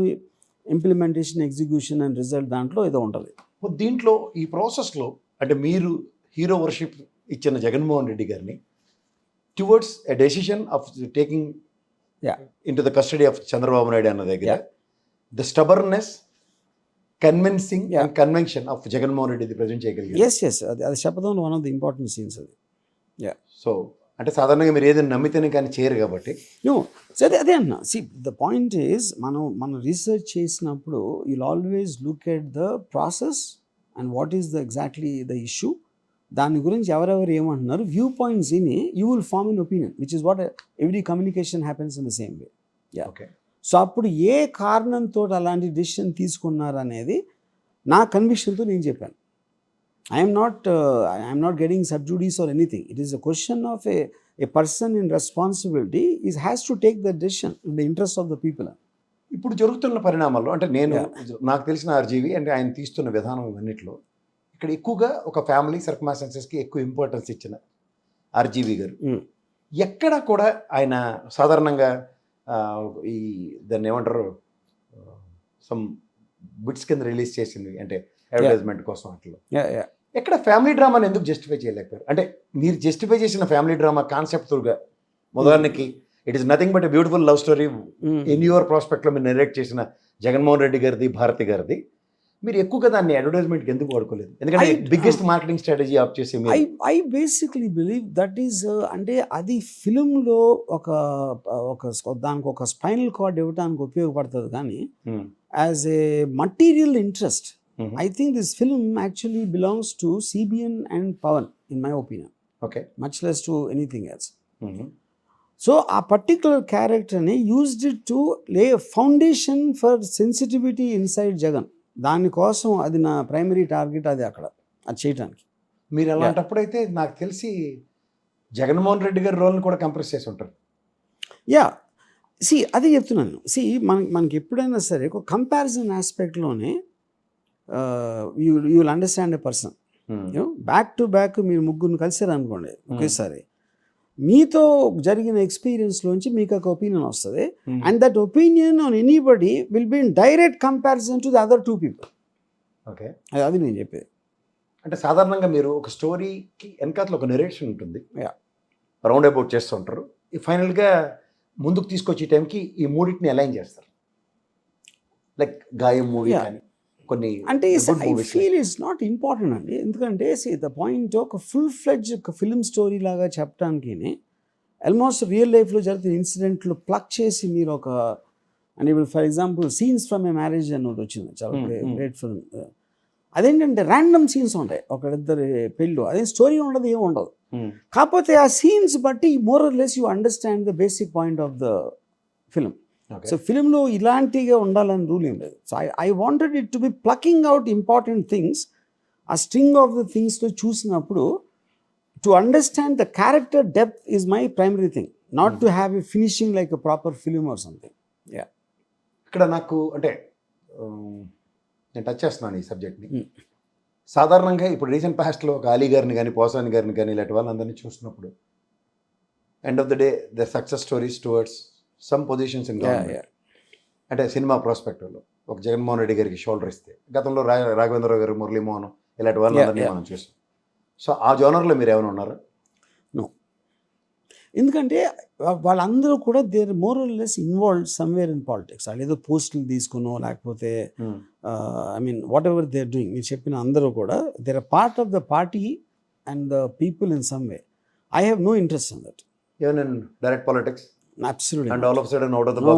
implementation, execution and result దాంట్లో ఏదో ఉంటుంది. దీంట్లో ఈ ప్రాసెస్లో అంటే మీరు హీరో వర్షిప్ ఇచ్చిన జగన్మోహన్ రెడ్డి గారిని towards a decision of taking in to the custody of Chandrababu Naidu అన్న దగ్గర the stubbornness, convincing and convention of Jaganmohan Reddy present చేయగలిగారు. ఎస్ అది శపథంలో one of the important scenes అది. సో అంటే సాధారణంగా మీరు ఏదైనా నమ్మితేనే కానీ చేయరు కాబట్టి. సరే అదే అన్న. సి ద పాయింట్ ఈజ్ మనం రీసెర్చ్ చేసినప్పుడు you'll always look at the process and what is the exactly the issue, దాని గురించి ఎవరెవరు ఏమంటున్నారు, view points in you will form an opinion, which is what every communication happens in the same way. Okay. So అప్పుడు ఏ కారణంతో అలాంటి decision తీసుకున్నారు అనేది నా కన్విక్షన్తో నేను చెప్పాను. I'm not getting sub judice or anything. It is a question of a person in responsibility has to take the decision in the interest of the people. ఇప్పుడు జరుగుతున్న పరిణామాల్లో అంటే నేను నాకు తెలిసిన ఆర్జీవి అంటే ఆయన తీస్తున్న విధానం ఇవన్నిట్లో ఇక్కడ ఎక్కువగా ఒక ఫ్యామిలీ సర్కమాస్టెన్సెస్కి ఎక్కువ ఇంపార్టెన్స్ ఇచ్చిన ఆర్జీవి గారు ఎక్కడ కూడా ఆయన సాధారణంగా ఈ దాన్ని ఏమంటారు సమ్ బిట్స్ కింద రిలీజ్ చేసింది అంటే అడ్వర్టైజ్మెంట్ కోసం అట్లా ఎక్కడ ఫ్యామిలీ డ్రామాని ఎందుకు జస్టిఫై చేయలేకపోయారు? అంటే మీరు జస్టిఫై చేసిన ఫ్యామిలీ డ్రామా కాన్సెప్ట్గా ఉదాహరణకి it is nothing but a beautiful love story in your ప్రాస్పెక్ట్లో మీరు నెరేట్ చేసిన జగన్మోహన్ రెడ్డి గారిది భారతి గారిది మీరు ఎక్కువగా దాన్ని అడ్వర్టైజ్మెంట్కి ఎందుకు వాడుకోలేదు? ఎందుకంటే బిగ్గెస్ట్ మార్కెటింగ్ స్ట్రాటజీ ఆఫ్ చేసి I basically believe that is అంటే అది ఫిలింలో దానికి ఒక స్పైనల్ కార్డ్ ఇవ్వడానికి ఉపయోగపడుతుంది కానీ as a material interest I think this film actually belongs to CBN and Pawan, in my opinion. Okay. Much less to anything else. So, a particular character used it to lay a foundation for sensitivity inside Jagan. దాని కోసం అది నా primary target, అది అక్కడ అది చేయడానికి. మీరు అలాంటప్పుడైతే నాకు తెలిసి జగన్మోహన్ రెడ్డి గారి రోల్ని కూడా కంప్రెస్ చేసి ఉంటారు. యా, అదే చెప్తున్నాను. మనకి ఎప్పుడైనా సరే ఒక కంపారిజన్ ఆస్పెక్ట్లోనే you will understand a person. Back to back మీరు ముగ్గురు కలిసారు అనుకోండి ఒకేసారి, మీతో జరిగిన ఎక్స్పీరియన్స్లోంచి మీకు ఒక ఒపీనియన్ వస్తుంది and that opinion on anybody will be in direct comparison to the other two people. Okay, అది నేను చెప్పేది. అంటే సాధారణంగా మీరు ఒక స్టోరీకి వెనకాతలో ఒక నెరేషన్ ఉంటుంది, రౌండ్ అబౌట్ చేస్తూ ఉంటారు, ఫైనల్గా ముందుకు తీసుకొచ్చే టైంకి ఈ మూడింటిని అలైన్ చేస్తారు. లైక్ గాయం మూవీ కానీ కొన్ని అంటే I feel it's not important అండి. ఎందుకంటే ద పాయింట్ ఒక ఫుల్ ఫ్లెడ్జ్ ఒక ఫిల్మ్ స్టోరీ లాగా చెప్పడానికి ఆల్మోస్ట్ రియల్ లైఫ్లో జరిగిన ఇన్సిడెంట్లు ప్లక్ చేసి మీరు ఒక అంటే ఇప్పుడు for example scenes from A marriage అని ఒకటి వచ్చింది, చాలా గ్రేట్ ఫిల్మ్. అదేంటంటే ర్యాండమ్ సీన్స్ ఉంటాయి, ఒకరిద్దరు పెళ్ళు, అదే స్టోరీ ఉండదు, ఏమి ఉండదు. కాకపోతే ఆ సీన్స్ బట్టి more or less you understand the basic point of the film. So ఫిలింలో ఇలాంటిగా ఉండాలని రూల్ ఏం లేదు. So I wanted it to be plucking out important things. ఆ స్ట్రింగ్ ఆఫ్ ద థింగ్స్లో చూసినప్పుడు to understand the character depth is my primary thing, not to have a finishing like a proper film or something. Yeah, ఇక్కడ నాకు అంటే నేను touch చేస్తున్నాను ఈ సబ్జెక్ట్ని. సాధారణంగా ఇప్పుడు రీసెంట్ పాస్ట్లో ఒక అలీ గారిని కానీ పోసాని గారిని కానీ ఇలాంటి వాళ్ళందరినీ చూసినప్పుడు end of the day the success stories towards some positions in government. అంటే సినిమా ప్రాస్పెక్టివ్లో ఒక జగన్మోహన్ రెడ్డి గారికి షోల్డర్ ఇస్తే, గతంలో రాఘవేంద్రరావు గారు, మురళీమోహన్ ఇలాంటి వాళ్ళందరినీ మనం చూసాం. సో ఆ జోనర్లో మీరు ఏమైనా ఉన్నారా? నో, ఎందుకంటే వాళ్ళందరూ కూడా there more or less involved somewhere in politics. వాళ్ళు ఏదో పోస్టులు తీసుకునో లేకపోతే I mean whatever they are doing, మీరు చెప్పిన అందరూ కూడా there are part of the party and the people in some way. I have no interest in that. Even in direct politics? Absolutely. And all of a sudden out of the box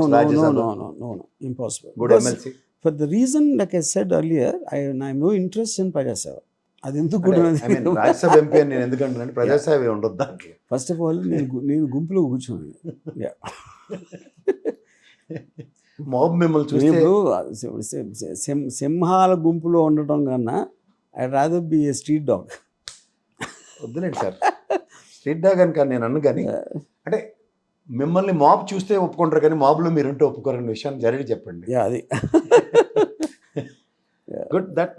no, impossible. Good MLC. For the reason like I said earlier, I have no interest in Praja Seva. అది ఎందుకు కూడా I mean Rajya Sabha MP అని నేను ఎందుకంటున్నాను, ప్రజాసేవ ఉండదు దాంట్లో. First of all నేను గుంపులో కూర్చోను. మాబ్ మిమ్మల్ని చూస్తే సింహాల గుంపులో ఉండటం కన్నా I rather B A street dog. వద్దులేండి సార్, స్ట్రీట్ డాగ్ అని కానీ నేను అన్ను, కానీ అంటే మిమ్మల్ని మాబ్ చూస్తే ఒప్పుకుంటారు కానీ మాబ్లో మీరుంటే ఒప్పుకోరని విషయాన్ని జరిగి చెప్పండి. అది good that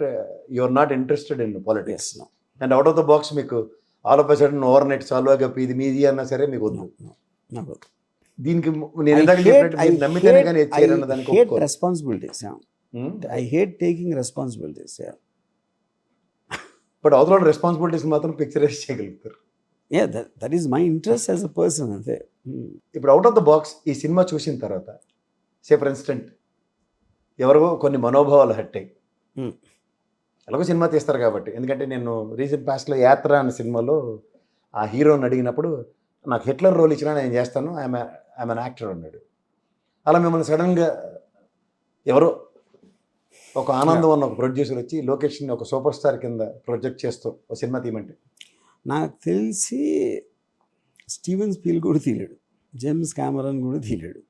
you are not interested in politics and out of the box మీకు all of a sudden overnight solve అయ్యి ఇది మీది అన్నా సరే మీకు వద్దు. దీనికి నేను నమ్మితేనే కానీ responsibilities. I hate taking responsibilities. But అవతల రెస్పాన్సిబిలిటీస్ మాత్రం పిక్చరైజ్ చేయగలుగుతారు. That is my interest as a person అంతే. ఇప్పుడు అవుట్ ఆఫ్ ద బాక్స్ ఈ సినిమా చూసిన తర్వాత సే ఫర్ ఇన్స్టెంట్ ఎవరివో కొన్ని మనోభావాలు హట్ అయ్యి ఎలాగో సినిమా తీస్తారు కాబట్టి, ఎందుకంటే నేను రీసెంట్ పాస్ట్లో యాత్ర అనే సినిమాలో ఆ హీరోని అడిగినప్పుడు నాకు హిట్లర్ రోల్ ఇచ్చినా నేను చేస్తాను, ఐఎమ్ అన్ యాక్టర్ అన్నాడు. అలా మిమ్మల్ని సడన్గా ఎవరో ఒక ఆనందం అన్న ఒక ప్రొడ్యూసర్ వచ్చి లొకేషన్ ఒక సూపర్ స్టార్ కింద ప్రొజెక్ట్ చేస్తూ ఒక సినిమా తీయమంటే, నాకు తెలిసి స్టీవెన్ స్పీల్ కూడా తీయలేడు, జేమ్స్ కెమెరాన్ కూడా తీయలేడు.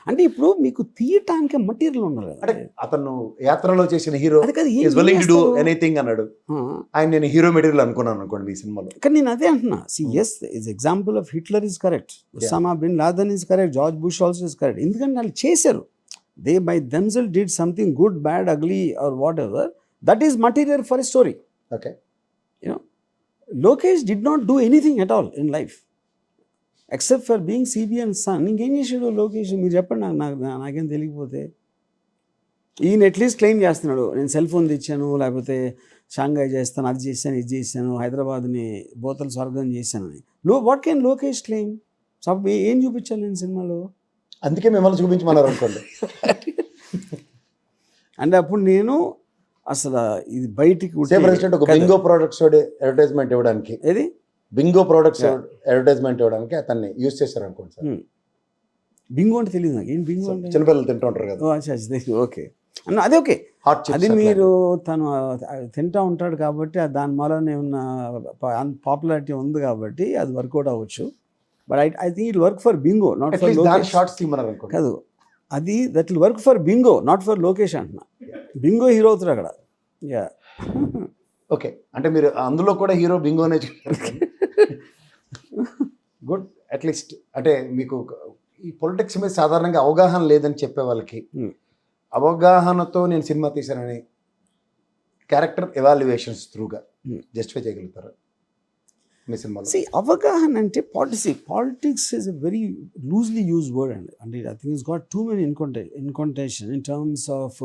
అంటే ఇప్పుడు మీకు తీయటానికి మెటీరియల్ ఉండాలి అంటే అతను యాత్రలో చేసిన హీరో అది కాదు, is willing to do anything అన్నాడు. ఆయన నేను హీరో మెటీరియల్ అనుకున్నాను అనుకోండి ఈ సినిమాలో. కానీ నేను అదే అంటున్నా, as is example of Hitler is correct, Osama bin Laden is correct, George Bush also is correct. ఎందుకంటే వాళ్ళు చేశారు, they by themselves did something good, bad, ugly or whatever, that is material for a story. Okay, you know Lokesh did not do anything at all in life except for being CBN son. ఇంకేం చేసాడు లోకేష్ మీరు చెప్పండి, నాకేం తెలియకపోతే. ఈయన at least claim చేస్తున్నాడు, నేను cell phone తెచ్చాను, లేకపోతే షాంఘాయ్ చేస్తాను, అది చేశాను, ఇది చేశాను, హైదరాబాద్ని బోతల స్వర్గం చేశానని. What can Lokesh claim? ఏం చూపించాను నేను సినిమాలో? అందుకే మిమ్మల్ని చూపించమన్నారు అనుకోండి. అంటే అప్పుడు నేను అసలు ఇది బయటికి ఒక బింగో ప్రొడక్ట్స్ అడ్వర్టైజ్మెంట్ ఇవ్వడానికి, ఏది బింగో ప్రొడక్ట్స్ అడ్వర్టైజ్మెంట్ ఇవ్వడానికి అతన్ని యూజ్ చేశారు అనుకోండి సార్. బింగో అంటే తెలియదు నాకు, ఏం బింగో అంటే? చిన్నపిల్లలు తింటూ ఉంటారు కదా. ఓకే అన్న, అదే ఓకే, అది మీరు తను తింటూ ఉంటాడు కాబట్టి దాని మూలన ఏమన్నా పాపులారిటీ ఉంది కాబట్టి అది వర్కౌట్ అవ్వచ్చు. But I think it work for Bingo, not for Lokesh. Shorts తీయమన్నారు అనుకోండి. కాదు, అది that will work for Bingo, not for Lokesh అంటున్నా. బింగో హీరో అవుతారు అక్కడ. యా ఓకే, అంటే మీరు అందులో కూడా హీరో బింగోనే గుడ్. అట్లీస్ట్ అంటే మీకు ఈ పొలిటిక్స్ మీద సాధారణంగా అవగాహన లేదని చెప్పే వాళ్ళకి అవగాహనతో నేను సినిమా తీశానని క్యారెక్టర్ ఎవాల్యుయేషన్స్ త్రూగా జస్టిఫై చేయగలుగుతారా మీ సినిమాలో? అవగాహన అంటే politics is a very loosely use word అండి. అంటే I think it's got too many incantation in terms of,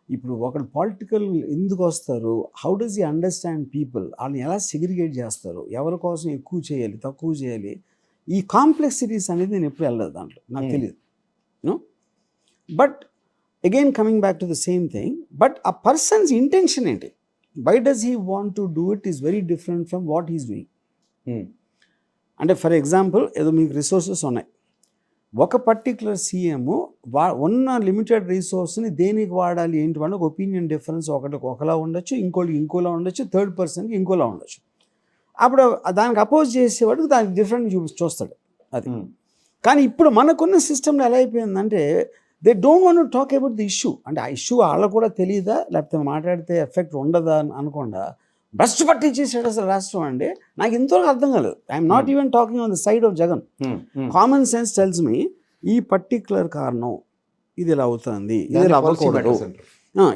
ఇప్పుడు ఒకడు పాలిటికల్ ఎందుకు వస్తారు, how does he understand people, వాళ్ళని ఎలా సెగ్రిగేట్ చేస్తారు, ఎవరి కోసం ఎక్కువ చేయాలి, తక్కువ చేయాలి, ఈ కాంప్లెక్సిటీస్ అనేది నేను ఎప్పుడు వెళ్ళలేదు దాంట్లో, నాకు తెలియదు. You know, but again coming back to the same thing, but ఆ పర్సన్స్ ఇంటెన్షన్ ఏంటి, why does he want to do it is very different from what he's doing. అంటే ఫర్ ఎగ్జాంపుల్, ఏదో మీకు రిసోర్సెస్ ఉన్నాయి, ఒక పర్టికులర్ సీఎం ఉన్న limited రిసోర్స్ని దేనికి వాడాలి ఏంటి వాళ్ళ ఒక ఒపీనియన్ డిఫరెన్స్, ఒకలా ఉండొచ్చు, ఇంకోటికి ఇంకోలా ఉండొచ్చు, థర్డ్ పర్సన్కి ఇంకోలా ఉండొచ్చు. అప్పుడు దానికి అపోజ్ చేసేవాడికి దానికి డిఫరెంట్ చూస్తాడు అది. కానీ ఇప్పుడు మనకున్న సిస్టంలో ఎలా అయిపోయిందంటే they don't want to talk about the issue. అంటే ఆ ఇష్యూ వాళ్ళకు కూడా తెలియదా, లేకపోతే మాట్లాడితే ఎఫెక్ట్ ఉండదా అని అనకుండా భ్రష్టు పట్టించేసాడు అసలు రాష్ట్రం. అంటే నాకు ఇంతవరకు అర్థం కాలేదు. I'm not even talking on the side of Jagan. Common sense tells me ఈ పర్టిక్యులర్ కారణం ఇది ఇలా అవుతుంది, ఇది ఇలా అవ్వకూడదు,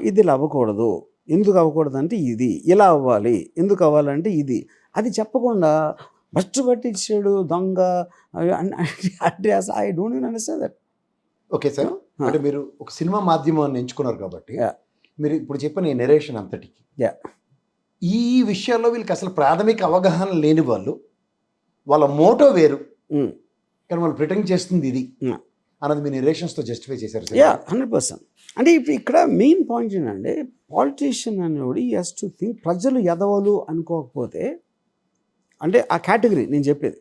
ఇది ఇలా అవ్వకూడదు, ఎందుకు అవ్వకూడదు అంటే ఇది ఇలా అవ్వాలి, ఎందుకు అవ్వాలంటే ఇది, అది చెప్పకుండా భ్రష్టు పట్టించాడు దొంగ అంటే అసలు I don't even understand that. Okay sir, అంటే మీరు ఒక సినిమా మాధ్యమాన్ని ఎంచుకున్నారు కాబట్టి మీరు ఇప్పుడు చెప్పిన ఈ నెరేషన్ అంతటికి ఈ విషయాల్లో వీళ్ళకి అసలు ప్రాథమిక అవగాహన లేని వాళ్ళు, వాళ్ళ మోటో వేరు కానీ వాళ్ళు ప్రిటెండ్ చేస్తుంది ఇది అన్నది మీ నెరేషన్స్తో జస్టిఫై చేశారు. 100%. అంటే ఇప్పుడు ఇక్కడ మెయిన్ పాయింట్ ఏంటంటే పాలిటీషియన్ అనేవాడు ఈ హస్ టు థింక్, ప్రజలు ఎదవలు అనుకోకపోతే, అంటే ఆ కేటగిరీ నేను చెప్పేది,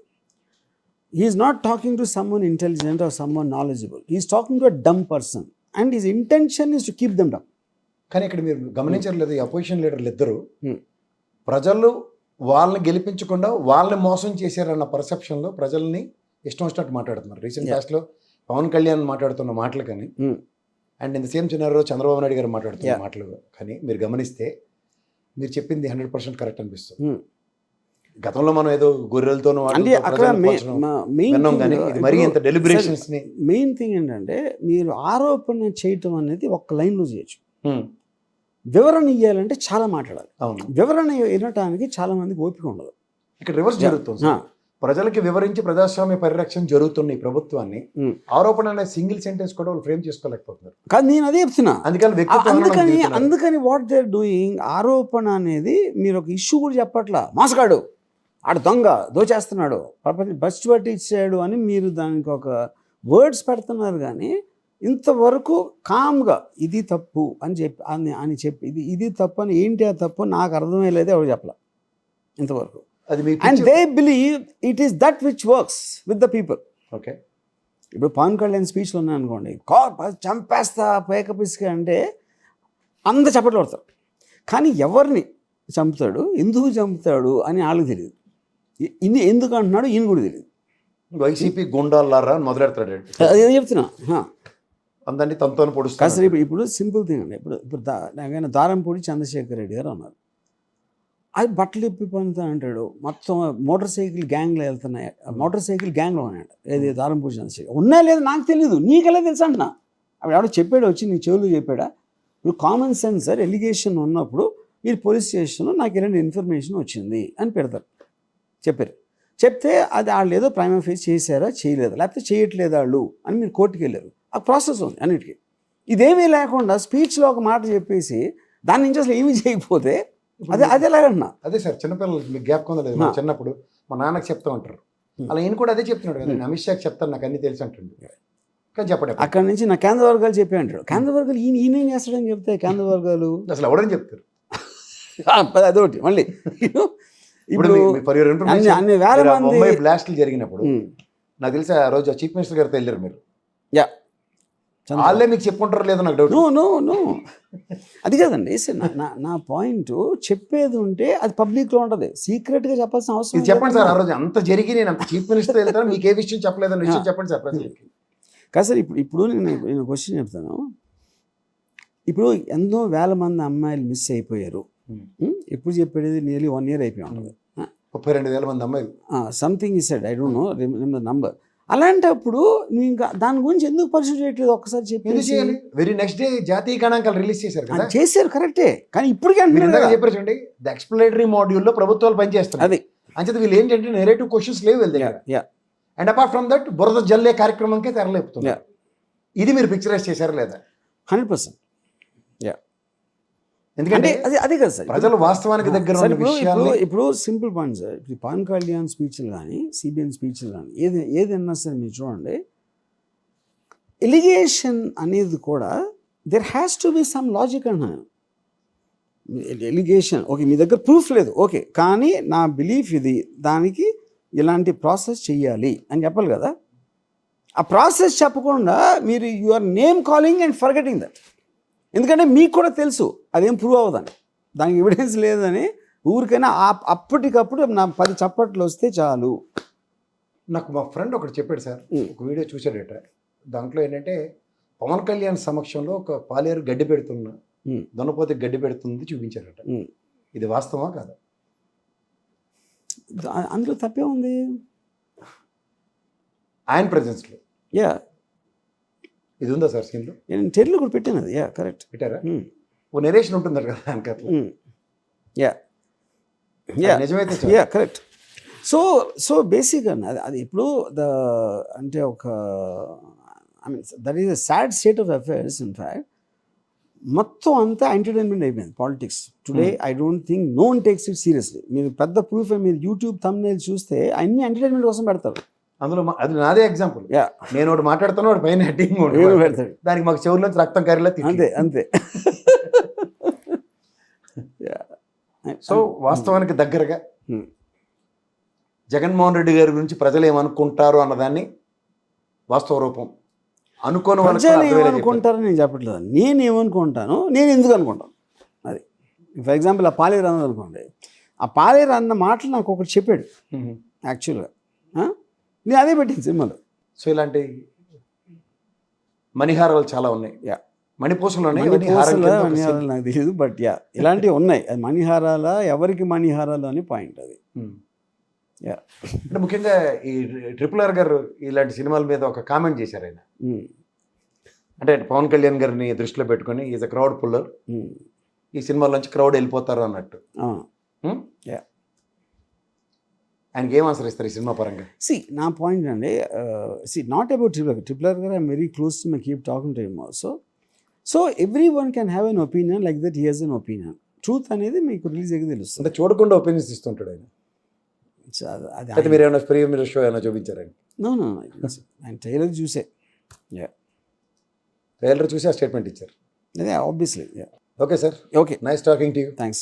he's not talking to someone intelligent or someone knowledgeable, he's talking to a dumb person and his intention is to keep them dumb. కానీ ఇక్కడ మీరు గమనించలేదు, ఈ అపోజిషన్ లీడర్లు ఇద్దరు ప్రజలు వాళ్ళని గెలిపించకుండా వాళ్ళని మోసం చేశారన్న పర్సెప్షన్లో ప్రజల్ని ఇష్టం వచ్చినట్టు మాట్లాడుతున్నారు. రీసెంట్ పాస్ట్లో పవన్ కళ్యాణ్ మాట్లాడుతున్న మాటలు కానీ అండ్ ఇన్ ద సేమ్ సినారియోలో చంద్రబాబు నాయుడు గారు మాట్లాడుతున్న మాటలు కానీ మీరు గమనిస్తే మీరు చెప్పింది 100% కరెక్ట్ అనిపిస్తుంది. గతంలో మనం ఏదో గొర్రెలతోనూ మెయిన్ థింగ్ ఏంటంటే మీరు ఆరోపణ చేయటం అనేది ఒక్క లైన్లో చేయొచ్చు, వివరణ ఇవ్వాలంటే చాలా మాట్లాడాలి. వివరణ వినటానికి చాలా మందికి ఓపిక ఉండదు. ఇక్కడ రివర్స్ జరుగుతుంది. ప్రజలకి వివరించి ప్రజాస్వామ్య పరిరక్షణ జరుగుతున్న ఈ ప్రభుత్వాన్ని ఆరోపణ అనే సింగిల్ సెంటెన్స్ కూడా వాళ్ళు ఫ్రేమ్ చేసుకోలేకపోతున్నారు. కానీ నేను అదే చెప్తున్నా, అందుకని వాట్ దే ఆర్ డూయింగ్, ఆరోపణ అనేది మీరు ఒక ఇష్యూ కూడా చెప్పట్లా, మోసగాడు ఆడు దొంగ దోచేస్తున్నాడు ప్రపంచం బస్ట్ పట్టి ఇచ్చాడు అని మీరు దానికి ఒక వర్డ్స్ పెడుతున్నారు. కానీ ఇంతవరకు కామ్గా ఇది తప్పు అని చెప్పి ఇది తప్పు అని ఏంటి ఆ తప్పు నాకు అర్థమయ్యలేదు, ఎవరు చెప్పలే ఇంతవరకు. And they believe it is that which works with the people. Okay, ఇప్పుడు పవన్ కళ్యాణ్ స్పీచ్లో ఉన్నాయి అనుకోండి, చంపేస్తా పేకపిసిక అంటే అంత చప్పట్లు పడతారు. కానీ ఎవరిని చంపుతాడు, ఎందుకు చంపుతాడు అని వాళ్ళకి తెలియదు. ఇన్ని ఎందుకు అంటున్నాడు ఈయన కూడా తెలియదు. వైసీపీ గుండాలారా మొదలెడతాడు. అదే చెప్తున్నా. అందరినీ తనతో కాదు పొడుస్తారు సార్, ఇప్పుడు సింపుల్ థింగ్ అండి. ఇప్పుడు నాకైనా దారంపూడి చంద్రశేఖర్ రెడ్డి గారు ఉన్నారు. అది బట్టలు ఇప్పి పనుతా అంటాడు, మొత్తం మోటార్ సైకిల్ గ్యాంగ్లో వెళ్తున్నాయి, మోటార్ సైకిల్ గ్యాంగ్లో ఉన్నాడు. ఏది దారంపూడి చంద్రశేఖర్ ఉన్నా లేదు నాకు తెలియదు, నీకెలా తెలుసు అంటున్నా. అప్పుడు ఎవడో చెప్పాడు, వచ్చి నీ చెవులు చెప్పాడా? ఇప్పుడు కామన్ సెన్స్ సార్, ఎలిగేషన్ ఉన్నప్పుడు మీరు పోలీస్ స్టేషన్లో నాకు ఇలాంటి ఇన్ఫర్మేషన్ వచ్చింది అని పెడతారు. చెప్తే అది వాళ్ళు ఏదో ప్రైమరీ ఫేస్ చేశారా చేయలేదా, లేకపోతే చేయట్లేదు వాళ్ళు అని మీరు కోర్టుకి వెళ్ళారు. ఆ ప్రాసెస్ ఉంది అన్నిటికీ. ఇదేమీ లేకుండా స్పీచ్లో ఒక మాట చెప్పేసి దాని నుంచి అసలు ఏమీ చేయకపోతే అది ఎలాగన్నా. అదే సార్, చిన్నపిల్లలకి మీకు గ్యాప్ కొందలేదు. మా చిన్నప్పుడు మా నాన్నకి చెప్తా ఉంటారు, అలా ఈయన కూడా అదే చెప్తున్నాడు కదా, అమిత్ షాకి చెప్తాను నాకు అన్ని తెలుసు అంటుంది. కానీ చెప్పండి, అక్కడ నుంచి నా కేంద్ర వర్గాలు చెప్పి అంటాడు. కేంద్ర వర్గాలు ఈయన ఏం చేస్తాడని చెప్తే కేంద్ర వర్గాలు అసలు ఎవడని చెప్తారు. అదొకటి మళ్ళీ ఇప్పుడు అన్ని వేల మంది బ్లాస్ట్లు జరిగినప్పుడు నాకు తెలిసి ఆ రోజు చీఫ్ మినిస్టర్ గారితో వెళ్ళారు మీరు. యా, వాళ్ళే మీకు చెప్పుకుంటారు లేదో నాకు డౌట్. నో అది కాదండి. నా పాయింట్ చెప్పేది ఉంటే అది పబ్లిక్లో ఉంటుంది, సీక్రెట్గా చెప్పాల్సిన అవసరం. ఇది చెప్పండి సార్, ఆ రోజు అంత జరిగి నేను అంత చీఫ్ మినిస్టర్ వెళ్తాను, మీకు ఏ విషయం చెప్పలేదన్న విషయం చెప్పండి సార్ ప్రజలకి. కాదు సార్, ఇప్పుడు నేను క్వశ్చన్ చెప్తాను. ఇప్పుడు ఎంతో వేల మంది అమ్మాయిలు మిస్ అయిపోయారు. ఎప్పుడు చెప్పేది నియర్లీ 1 year అయిపోయి ఉంటుంది. 32,000 మంది అమ్మాయిలు something is said, I don't no remember number. అలాంటప్పుడు నువ్వు ఇంకా దాని గురించి ఎందుకు పరిశీలి చేయట్లేదు? ఒక్కసారి చెప్పి వెరీ నెక్స్ట్ డే జాతీయ గణాంకాలు రిలీజ్ చేశారు కదా. చేశారు కరెక్టే, కానీ ఇప్పటికే చెప్పారు చూడండి, ద ఎక్స్ప్లనేటరీ మాడ్యూల్లో ప్రభుత్వాలు పనిచేస్తారు. అది అంచేత వీళ్ళు ఏంటంటే నెరేటివ్ క్వశ్చన్స్ లేవు వీళ్ళ దగ్గర. అండ్ అపార్ట్ ఫ్రమ్ దట్ బురద జల్లే కార్యక్రమంకే తెరలేపుతుంది. ఇది మీరు పిక్చరైజ్ చేశారా లేదా? 100%. ఎందుకంటే అదే కదా సార్, ప్రజలు వాస్తవానికి దగ్గర ఇప్పుడు సింపుల్ పాయింట్ సార్. ఇప్పుడు పవన్ కళ్యాణ్ స్పీచ్లు కానీ సిబిఎన్ స్పీచ్లు కానీ ఏదన్నా సరే మీరు చూడండి, ఎలిగేషన్ అనేది కూడా there has to be some logic అన్నాను. ఎలిగేషన్ ఓకే, మీ దగ్గర ప్రూఫ్ లేదు ఓకే, కానీ నా బిలీఫ్ ఇది, దానికి ఇలాంటి ప్రాసెస్ చెయ్యాలి అని చెప్పాలి కదా. ఆ ప్రాసెస్ చెప్పకుండా మీరు your name calling and forgetting that. ఎందుకంటే మీకు కూడా తెలుసు అదేం ప్రూవ్ అవ్వదని, దానికి ఎవిడెన్స్ లేదని. ఊరికైనా అప్పటికప్పుడు నా 10 చప్పట్లు వస్తే చాలు. నాకు మా ఫ్రెండ్ ఒకటి చెప్పాడు సార్, ఒక వీడియో చూసాడట. దాంట్లో ఏంటంటే పవన్ కళ్యాణ్ సమక్షంలో ఒక పాలేరు గడ్డి పెడుతున్న దొనపోతే గడ్డి పెడుతుంది చూపించారట. ఇది వాస్తవమా కాదా? అందులో తప్పే ఉంది ఆయన ప్రెజెన్స్లో. యా, ఇది ఉందా సార్ సీన్లో? నేను టెర్లో కూడా పెట్టాను అది. యా కరెక్ట్, పెట్టారా? ఓ నెరేషన్ ఉంటుంది కదా వెనకాల. నిజమైతే యా కరెక్ట్. సో బేసిక్గా అది ఇప్పుడు అంటే ఒక I mean that is a sad state of affairs. In fact మొత్తం అంతా ఎంటర్టైన్మెంట్ అయిపోయింది politics today. I don't think no one takes it seriously. మీరు పెద్ద ప్రూఫ్ మీరు యూట్యూబ్ థంబ్నెయిల్ చూస్తే అన్ని ఎంటర్టైన్మెంట్ కోసం పెడతారు. అందులో అది నాదే ఎగ్జాంపుల్. నేను ఒకటి మాట్లాడుతాను, వాడు పైన హెడ్డింగ్ పెడతాడు, దానికి మాకు చెవుల్లోంచి రక్తం కరిలా. అంతే. సో వాస్తవానికి దగ్గరగా జగన్మోహన్ రెడ్డి గారి గురించి ప్రజలు ఏమనుకుంటారు అన్నదాన్ని వాస్తవ రూపం అనుకోని ప్రజలు ఏమనుకుంటారని నేను చెప్పట్లేదు. నేను ఏమనుకుంటాను, నేను ఎందుకు అనుకుంటాను అది. ఫర్ ఎగ్జాంపుల్ ఆ పాలేరు అన్నది అనుకోండి, ఆ పాలేరు అన్న మాటలు నాకు ఒకటి చెప్పాడు యాక్చువల్గా, నేను అదే పెట్టింది సినిమాలో. సో ఇలాంటి మణిహారాలు చాలా ఉన్నాయి. మణిపూసలు ఉన్నాయి, నాకు తెలియదు బట్ ఇలాంటివి ఉన్నాయి. అది మణిహారాల, ఎవరికి మణిహారాలు అని పాయింట్ అది. అంటే ముఖ్యంగా ఈ RRR గారు ఇలాంటి సినిమాల మీద ఒక కామెంట్ చేశారు ఆయన. అంటే పవన్ కళ్యాణ్ గారిని దృష్టిలో పెట్టుకొని ఈజ్ అ క్రౌడ్ పుల్లర్, ఈ సినిమాలోంచి క్రౌడ్ వెళ్ళిపోతారు అన్నట్టు. ఆయనకి ఏం ఆన్సర్ ఇస్తారు ఈ సినిమా పరంగా? నా పాయింట్ అండి, not about RRR garu, I'm very close to my keep talking to him also. So everyone can have an opinion like that, he he's an opinion. Truth అనేది మీకు రిలీజ్ అయ్యి తెలుస్తుంది. అంటే చూడకుండా ఒపీనియన్స్ ఇస్తుంటాడు ఆయన. అది మీరు ఏమైనా ఫ్రీ మీరు షో ఏమైనా చూపించారండి? నో ఆయన ట్రైలర్ చూసే, ట్రైలర్ చూసి ఆ స్టేట్మెంట్ ఇచ్చారు. అదే obviously. Okay sir, okay, nice talking to you. Thanks.